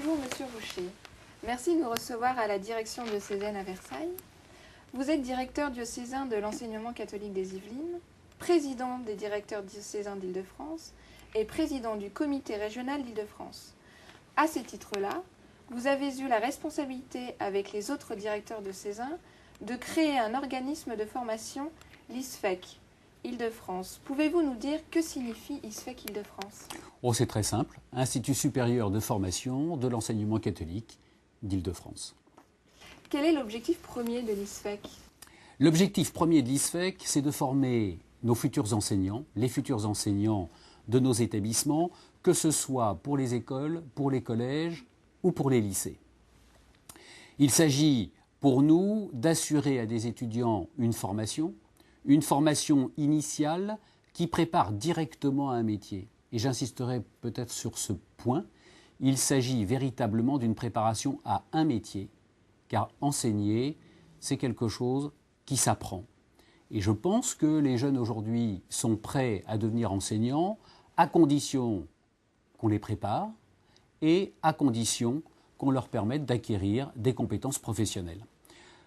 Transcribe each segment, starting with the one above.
Bonjour Monsieur Roucher, merci de nous recevoir à la direction diocésaine à Versailles. Vous êtes directeur diocésain de l'enseignement catholique des Yvelines, président des directeurs diocésains d'Île-de-France et président du comité régional d'Île-de-France. À ces titres-là, vous avez eu la responsabilité avec les autres directeurs diocésains de créer un organisme de formation, l'ISFEC, Île-de-France. Pouvez-vous nous dire que signifie ISFEC Île-de-France ? Oh, c'est très simple, Institut supérieur de formation de l'enseignement catholique d'Île-de-France. Quel est l'objectif premier de l'ISFEC ? L'objectif premier de l'ISFEC, c'est de former nos futurs enseignants, les futurs enseignants de nos établissements, que ce soit pour les écoles, pour les collèges ou pour les lycées. Il s'agit pour nous d'assurer à des étudiants une formation initiale qui prépare directement à un métier. Et j'insisterai peut-être sur ce point, il s'agit véritablement d'une préparation à un métier, car enseigner, c'est quelque chose qui s'apprend. Et je pense que les jeunes aujourd'hui sont prêts à devenir enseignants, à condition qu'on les prépare et à condition qu'on leur permette d'acquérir des compétences professionnelles.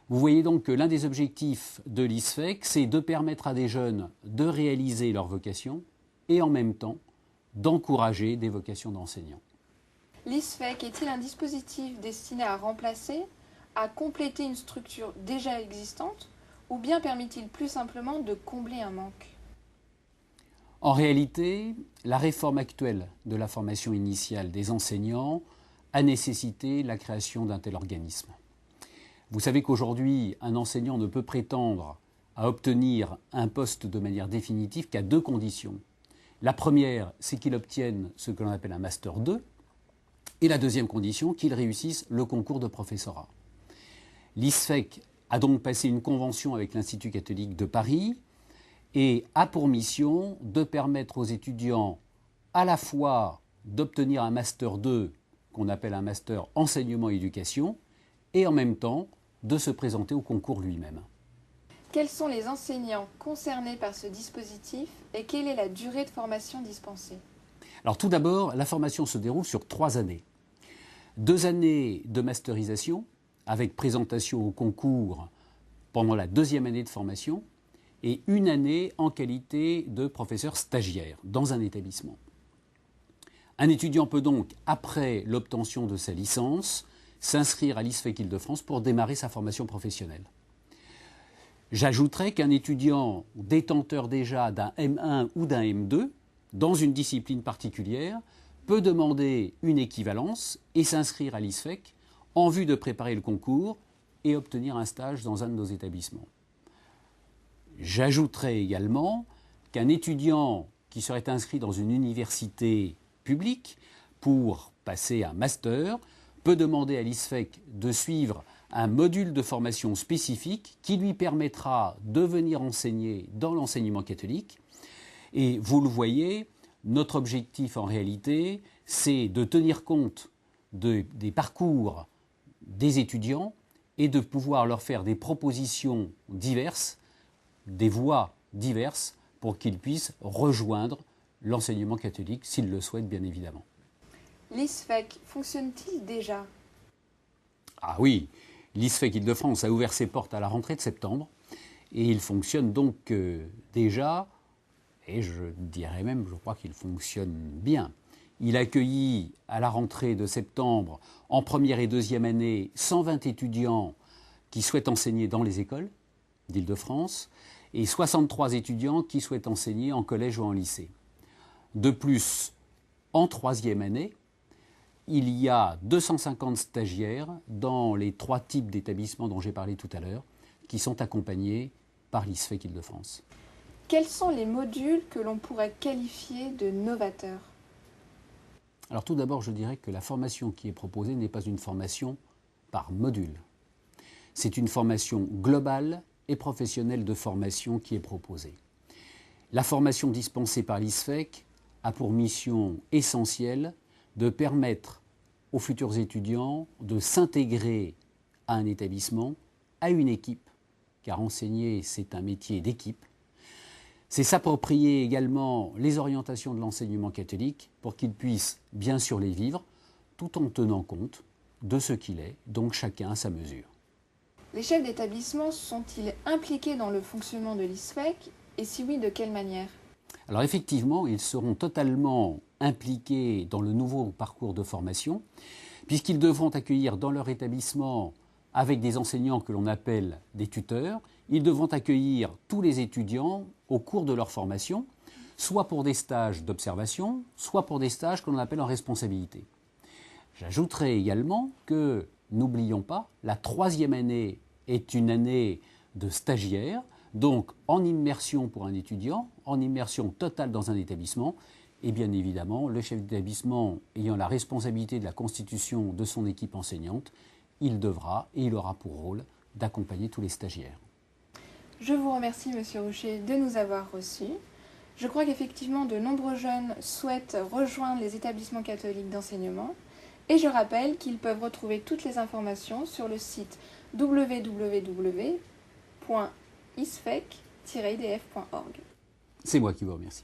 Vous voyez donc que l'un des objectifs de l'ISFEC, c'est de permettre à des jeunes de réaliser leur vocation et en même temps d'encourager des vocations d'enseignants. L'ISFEC est-il un dispositif destiné à remplacer, à compléter une structure déjà existante, ou bien permet-il plus simplement de combler un manque ? En réalité, la réforme actuelle de la formation initiale des enseignants a nécessité la création d'un tel organisme. Vous savez qu'aujourd'hui, un enseignant ne peut prétendre à obtenir un poste de manière définitive qu'à deux conditions. La première, c'est qu'il obtienne ce que l'on appelle un Master 2, et la deuxième condition, qu'il réussisse le concours de professorat. L'ISFEC a donc passé une convention avec l'Institut catholique de Paris et a pour mission de permettre aux étudiants à la fois d'obtenir un Master 2, qu'on appelle un Master enseignement-éducation, et en même temps de se présenter au concours lui-même. Quels sont les enseignants concernés par ce dispositif et quelle est la durée de formation dispensée ? Alors tout d'abord, la formation se déroule sur 3 années. 2 années de masterisation, avec présentation au concours pendant la 2e année de formation, et 1 année en qualité de professeur stagiaire dans un établissement. Un étudiant peut donc, après l'obtention de sa licence, s'inscrire à l'ISFEC Île-de-France pour démarrer sa formation professionnelle. J'ajouterai qu'un étudiant détenteur déjà d'un M1 ou d'un M2, dans une discipline particulière, peut demander une équivalence et s'inscrire à l'ISFEC en vue de préparer le concours et obtenir un stage dans un de nos établissements. J'ajouterai également qu'un étudiant qui serait inscrit dans une université publique pour passer un master peut demander à l'ISFEC de suivre un module de formation spécifique qui lui permettra de venir enseigner dans l'enseignement catholique. Et vous le voyez, notre objectif en réalité, c'est de tenir compte des parcours des étudiants et de pouvoir leur faire des propositions diverses, des voies diverses pour qu'ils puissent rejoindre l'enseignement catholique s'ils le souhaitent bien évidemment. L'ISFEC fonctionne-t-il déjà ? Ah oui, l'ISFEC Île-de-France a ouvert ses portes à la rentrée de septembre et il fonctionne donc déjà, et je dirais même, je crois qu'il fonctionne bien. Il a accueilli à la rentrée de septembre, en 1re et 2e année, 120 étudiants qui souhaitent enseigner dans les écoles d'Île-de-France et 63 étudiants qui souhaitent enseigner en collège ou en lycée. De plus, en 3e année, il y a 250 stagiaires dans les 3 types d'établissements dont j'ai parlé tout à l'heure, qui sont accompagnés par l'ISFEC Île-de-France. Quels sont les modules que l'on pourrait qualifier de novateurs ? Alors tout d'abord, je dirais que la formation qui est proposée n'est pas une formation par module. C'est une formation globale et professionnelle de formation qui est proposée. La formation dispensée par l'ISFEC a pour mission essentielle de permettre aux futurs étudiants de s'intégrer à un établissement, à une équipe, car enseigner, c'est un métier d'équipe. C'est s'approprier également les orientations de l'enseignement catholique pour qu'ils puissent bien sûr les vivre, tout en tenant compte de ce qu'il est, donc chacun à sa mesure. Les chefs d'établissement sont-ils impliqués dans le fonctionnement de l'ISFEC et si oui, de quelle manière? Alors effectivement, ils seront totalement impliqués dans le nouveau parcours de formation, puisqu'ils devront accueillir dans leur établissement, avec des enseignants que l'on appelle des tuteurs, ils devront accueillir tous les étudiants au cours de leur formation, soit pour des stages d'observation, soit pour des stages que l'on appelle en responsabilité. J'ajouterai également que, n'oublions pas, la 3e année est une année de stagiaire, donc en immersion pour un étudiant, en immersion totale dans un établissement, et bien évidemment, le chef d'établissement ayant la responsabilité de la constitution de son équipe enseignante, il devra et il aura pour rôle d'accompagner tous les stagiaires. Je vous remercie, Monsieur Rouchet, de nous avoir reçus. Je crois qu'effectivement, de nombreux jeunes souhaitent rejoindre les établissements catholiques d'enseignement. Et je rappelle qu'ils peuvent retrouver toutes les informations sur le site www.isfec-idf.org. C'est moi qui vous remercie.